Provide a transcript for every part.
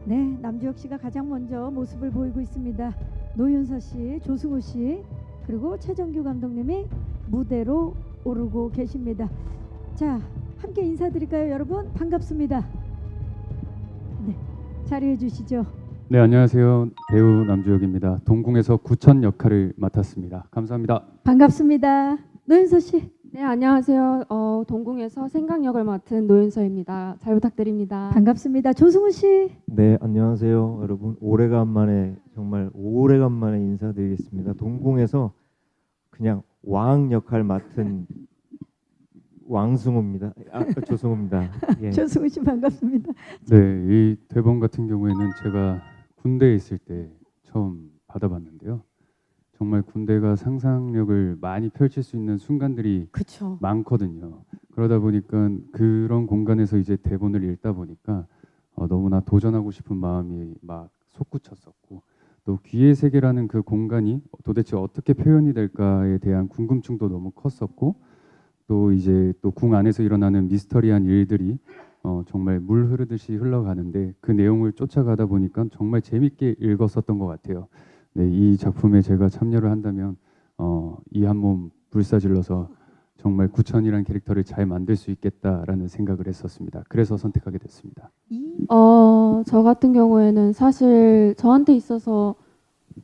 네, 남주혁 씨가 가장 먼저 모습을 보이고 있습니다. 노윤서 씨, 조승우 씨, 그리고 최정규 감독님이 무대로 오르고 계십니다. 자, 함께 인사드릴까요, 여러분? 반갑습니다. 네, 자리해 주시죠. 네, 안녕하세요. 배우 남주혁입니다. 동궁에서 구천 역할을 맡았습니다. 감사합니다. 반갑습니다. 노윤서 씨. 네, 안녕하세요. 동궁에서 생강역을 맡은 노윤서입니다. 잘 부탁드립니다. 반갑습니다. 조승우 씨. 네, 안녕하세요, 여러분. 오래간만에 정말 오래간만에 인사드리겠습니다. 동궁에서 그냥 왕 역할 맡은 왕승우입니다. 조승우입니다. 예. 조승우 씨 반갑습니다. 네, 이 대본 같은 경우에는 제가 군대에 있을 때 처음 받아봤는데요. 정말 군대가 상상력을 많이 펼칠 수 있는 순간들이 그렇죠. 많거든요. 그러다 보니까 그런 공간에서 이제 대본을 읽다 보니까 너무나 도전하고 싶은 마음이 막 솟구쳤었고, 또 귀의 세계라는 그 공간이 도대체 어떻게 표현이 될까에 대한 궁금증도 너무 컸었고, 또 이제 또 궁 안에서 일어나는 미스터리한 일들이 정말 물 흐르듯이 흘러가는데 그 내용을 쫓아가다 보니까 정말 재밌게 읽었었던 것 같아요. 네, 이 작품에 제가 참여를 한다면 이 한 몸 불사질러서 정말 구천이라는 캐릭터를 잘 만들 수 있겠다라는 생각을 했었습니다. 그래서 선택하게 됐습니다. 저 같은 경우에는 사실 저한테 있어서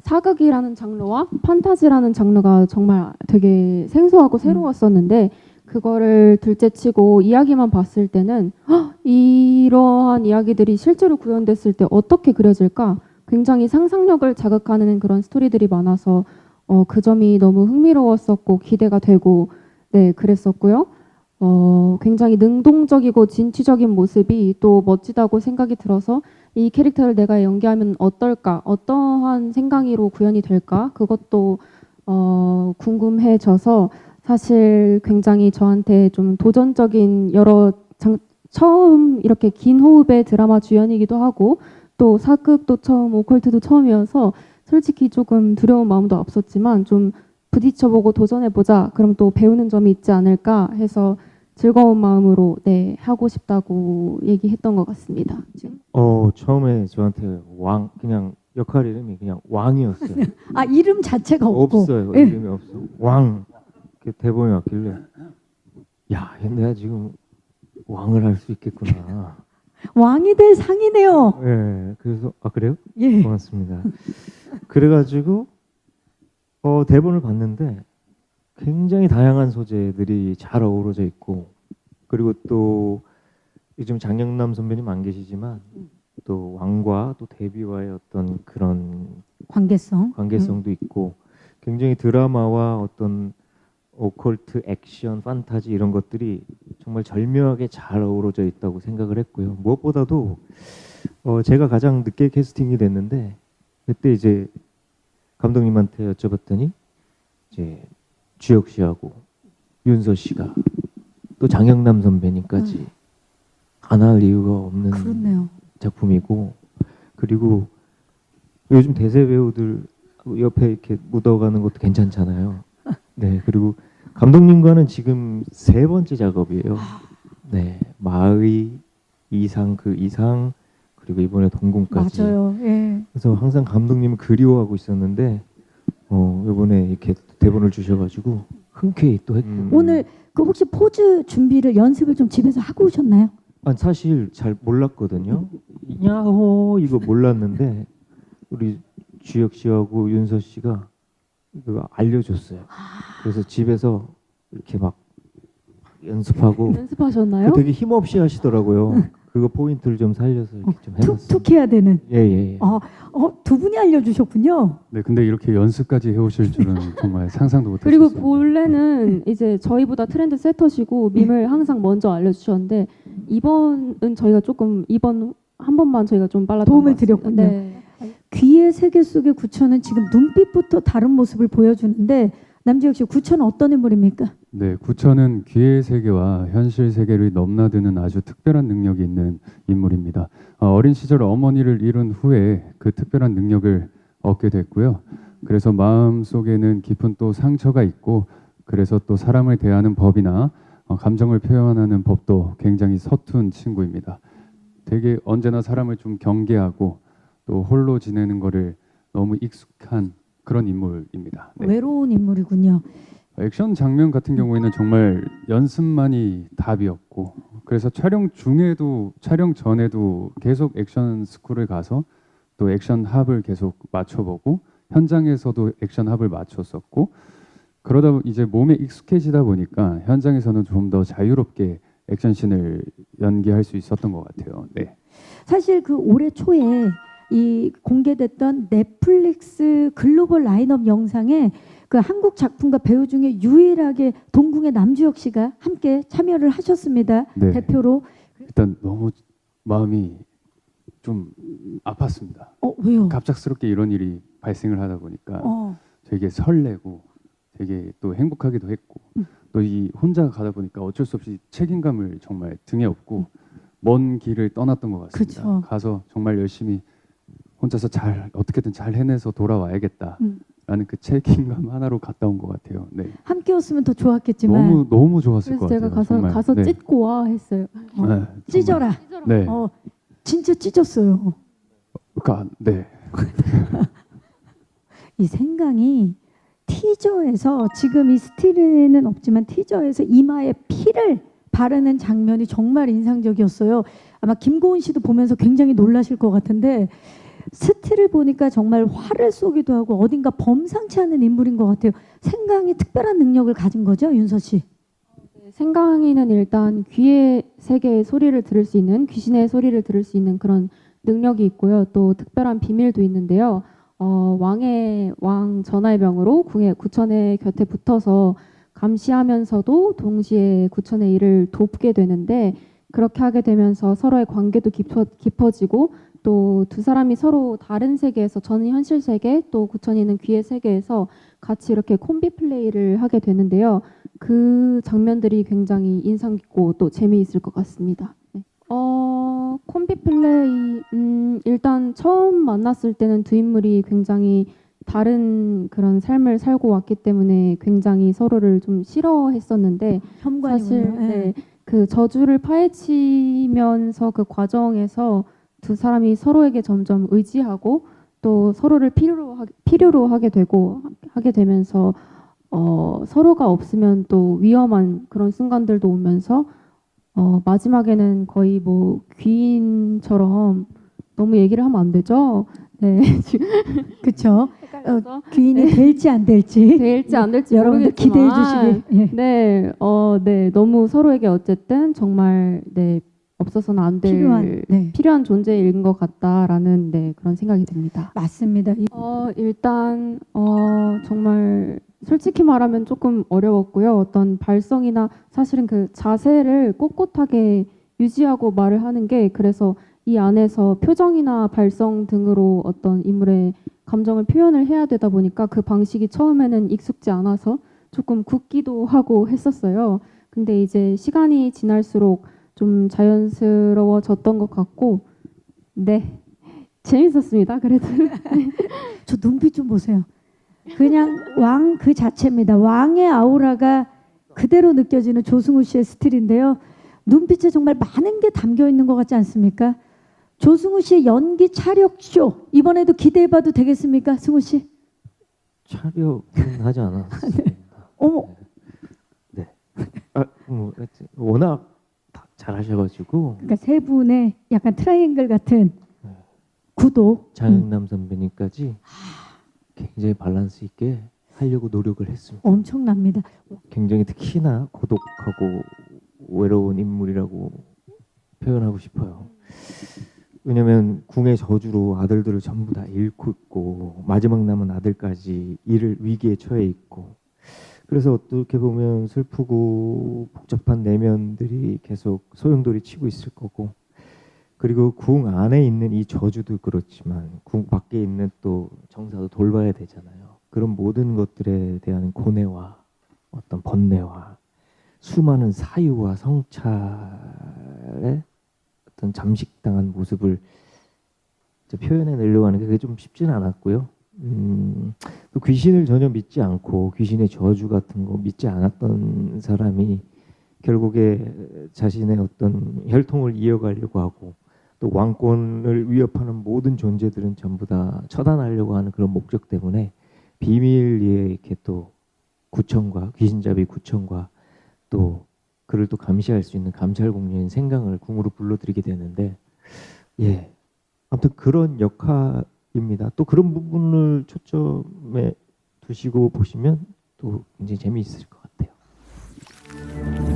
사극이라는 장르와 판타지라는 장르가 정말 되게 생소하고 새로웠었는데, 그거를 둘째치고 이야기만 봤을 때는 이러한 이야기들이 실제로 구현됐을 때 어떻게 그려질까? 굉장히 상상력을 자극하는 그런 스토리들이 많아서 그 점이 너무 흥미로웠었고 기대가 되고, 네, 그랬었고요. 굉장히 능동적이고 진취적인 모습이 또 멋지다고 생각이 들어서 이 캐릭터를 내가 연기하면 어떨까? 어떠한 생강이로 구현이 될까? 그것도 궁금해져서 사실 굉장히 저한테 좀 도전적인 처음 이렇게 긴 호흡의 드라마 주연이기도 하고, 또 사극도 처음, 오컬트도 처음이어서 솔직히 조금 두려운 마음도 앞섰지만 좀 부딪혀보고 도전해보자, 그럼 또 배우는 점이 있지 않을까 해서 즐거운 마음으로 네, 하고 싶다고 얘기했던 것 같습니다. 처음에 저한테 왕, 그냥 역할 이름이 그냥 왕이었어요. 아, 이름 자체가 없고. 없어요. 예. 이름이 없어. 왕. 이렇게 대본이 왔길래 야, 내가 지금 왕을 할 수 있겠구나. 왕이 될 상이네요. 예. 그래서 그래요? 예. 고맙습니다. 그래가지고 대본을 봤는데 굉장히 다양한 소재들이 잘 어우러져 있고, 그리고 또 요즘 장영남 선배님 안 계시지만 또 왕과 또 데뷔와의 어떤 그런 관계성도 있고, 굉장히 드라마와 어떤 오컬트, 액션, 판타지 이런 것들이 정말 절묘하게 잘 어우러져 있다고 생각을 했고요. 무엇보다도 제가 가장 늦게 캐스팅이 됐는데, 그때 이제 감독님한테 여쭤봤더니 이제 주혁 씨하고 윤서 씨가 또 장영남 선배님까지 안 할 이유가 없는 그렇네요. 작품이고, 그리고 요즘 대세 배우들 옆에 이렇게 묻어가는 것도 괜찮잖아요. 네, 그리고 감독님과는 지금 3번째 작업이에요. 네, 마의 이상 그 이상, 그리고 이번에 동궁까지. 맞아요. 예. 그래서 항상 감독님을 그리워하고 있었는데 이번에 이렇게 대본을 주셔가지고 흔쾌히 또 했고. 오늘 그 혹시 포즈 준비를 연습을 좀 집에서 하고 오셨나요? 사실 잘 몰랐거든요. 야호 이거 몰랐는데 우리 주혁 씨하고 윤서 씨가 그거 알려줬어요. 그래서 집에서 이렇게 막 연습하고 연습하셨나요? 되게 힘없이 하시더라고요. 그거 포인트를 좀 살려서 이렇게 좀 해봤어요. 툭툭 해야 되는. 예. 두 분이 알려주셨군요. 네, 근데 이렇게 연습까지 해오실 줄은 정말 상상도 그리고 못했었습니다. 본래는 이제 저희보다 트렌드 세터시고 밈을 항상 먼저 알려주셨는데, 이번은 저희가 조금 이번 한 번만 저희가 좀 빨랐던 도움을 것 같습니다. 드렸군요. 네. 귀의 세계 속의 구천은 지금 눈빛부터 다른 모습을 보여주는데, 남주혁 씨 구천은 어떤 인물입니까? 네, 구천은 귀의 세계와 현실 세계를 넘나드는 아주 특별한 능력이 있는 인물입니다. 어린 시절 어머니를 잃은 후에 그 특별한 능력을 얻게 됐고요. 그래서 마음 속에는 깊은 또 상처가 있고, 그래서 또 사람을 대하는 법이나 감정을 표현하는 법도 굉장히 서툰 친구입니다. 되게 언제나 사람을 좀 경계하고 또 홀로 지내는 거를 너무 익숙한 그런 인물입니다. 네. 외로운 인물이군요. 액션 장면 같은 경우에는 정말 연습만이 답이었고 그래서 촬영 중에도 촬영 전에도 계속 액션 스쿨을 가서 또 액션 합을 계속 맞춰보고 현장에서도 액션 합을 맞췄었고 그러다 이제 몸에 익숙해지다 보니까 현장에서는 좀 더 자유롭게 액션씬을 연기할 수 있었던 것 같아요. 네. 사실 그 올해 초에 이 공개됐던 넷플릭스 글로벌 라인업 영상에 그 한국 작품과 배우 중에 유일하게 동궁의 남주혁 씨가 함께 참여를 하셨습니다. 네. 대표로. 일단 너무 마음이 좀 아팠습니다. 왜요? 갑작스럽게 이런 일이 발생을 하다 보니까 어, 되게 설레고 되게 또 행복하기도 했고 또 이 혼자 가다 보니까 어쩔 수 없이 책임감을 정말 등에 업고 먼 길을 떠났던 것 같습니다. 그쵸. 가서 정말 열심히 혼자서 잘 어떻게든 잘 해내서 돌아와야겠다라는 그 책임감 하나로 갔다 온 것 같아요. 네. 함께였으면 더 좋았겠지만 너무 좋았을 그래서 것 같아요. 제가 정말. 가서 네. 찢고 와 했어요. 네, 찢어라. 네. 진짜 찢었어요. 네. 이 생강이 티저에서 지금 이 스틸에는 없지만 티저에서 이마에 피를 바르는 장면이 정말 인상적이었어요. 아마 김고은 씨도 보면서 굉장히 놀라실 것 같은데 스틸을 보니까 정말 화를 쏘기도 하고 어딘가 범상치 않은 인물인 것 같아요. 생강이 특별한 능력을 가진 거죠, 윤서 씨? 생강이는 일단 귀의 세계의 소리를 들을 수 있는 귀신의 소리를 들을 수 있는 그런 능력이 있고요. 또 특별한 비밀도 있는데요. 왕 전하의 명으로 구천의 곁에 붙어서 감시하면서도 동시에 구천의 일을 돕게 되는데 그렇게 하게 되면서 서로의 관계도 깊어지고 또 두 사람이 서로 다른 세계에서 저는 현실 세계 또 구천이는 귀의 세계에서 같이 이렇게 콤비 플레이를 하게 되는데요. 그 장면들이 굉장히 인상 깊고 또 재미있을 것 같습니다. 네. 콤비 플레이 일단 처음 만났을 때는 두 인물이 굉장히 다른 그런 삶을 살고 왔기 때문에 굉장히 서로를 좀 싫어했었는데 현관이군요. 사실 예. 네, 그 저주를 파헤치면서 그 과정에서 두 사람이 서로에게 점점 의지하고 또 서로를 필요로 하게 되면서 서로가 없으면 또 위험한 그런 순간들도 오면서 마지막에는 거의 뭐 귀인처럼 너무 얘기를 하면 안 되죠. 네. 그렇죠. 헷갈려서 귀인이 될지 안 될지 될지 안 될지 여러분들 기대해 모르겠지만 주시기. 예. 네, 네, 너무 서로에게 어쨌든 정말 네 없어서는 안 될 필요한 존재인 것 같다라는 네 그런 생각이 듭니다. 맞습니다. 일단 정말 솔직히 말하면 조금 어려웠고요. 어떤 발성이나 사실은 그 자세를 꼿꼿하게 유지하고 말을 하는 게 그래서 이 안에서 표정이나 발성 등으로 어떤 인물의 감정을 표현을 해야 되다 보니까 그 방식이 처음에는 익숙지 않아서 조금 굳기도 하고 했었어요. 근데 이제 시간이 지날수록 좀 자연스러워졌던 것 같고 네 재밌었습니다. 그래도 저 눈빛 좀 보세요. 그냥 왕 그 자체입니다. 왕의 아우라가 그대로 느껴지는 조승우 씨의 스틸인데요. 눈빛에 정말 많은 게 담겨 있는 것 같지 않습니까? 조승우 씨의 연기 차력 쇼 이번에도 기대해봐도 되겠습니까, 승우 씨? 촬영은 하지 않았습니다. 어머, 네. 하여튼 워낙 다 잘하셔가지고 그러니까 세 분의 약간 트라이앵글 같은 구도. 장영남 선배님까지 굉장히 밸런스 있게 하려고 노력을 했습니다. 엄청납니다. 굉장히 특히나 고독하고 외로운 인물이라고 표현하고 싶어요. 왜냐면 궁의 저주로 아들들을 전부 다 잃고 있고 마지막 남은 아들까지 이를 위기에 처해 있고 그래서 어떻게 보면 슬프고 복잡한 내면들이 계속 소용돌이 치고 있을 거고 그리고 궁 안에 있는 이 저주도 그렇지만 궁 밖에 있는 또 정사도 돌봐야 되잖아요. 그런 모든 것들에 대한 고뇌와 어떤 번뇌와 수많은 사유와 성찰에 어떤 잠식당한 모습을 표현해내려고 하는 게 그게 좀 쉽지는 않았고요. 또 귀신을 전혀 믿지 않고 귀신의 저주 같은 거 믿지 않았던 사람이 결국에 자신의 어떤 혈통을 이어가려고 하고 또 왕권을 위협하는 모든 존재들은 전부 다 처단하려고 하는 그런 목적 때문에 비밀리에 이렇게 또 구청과 귀신잡이 구청과 또 그를 또 감시할 수 있는 감찰 공무원 생강을 궁으로 불러들이게 되는데 예 아무튼 그런 역할입니다. 또 그런 부분을 초점에 두시고 보시면 또 굉장히 재미있을 것 같아요.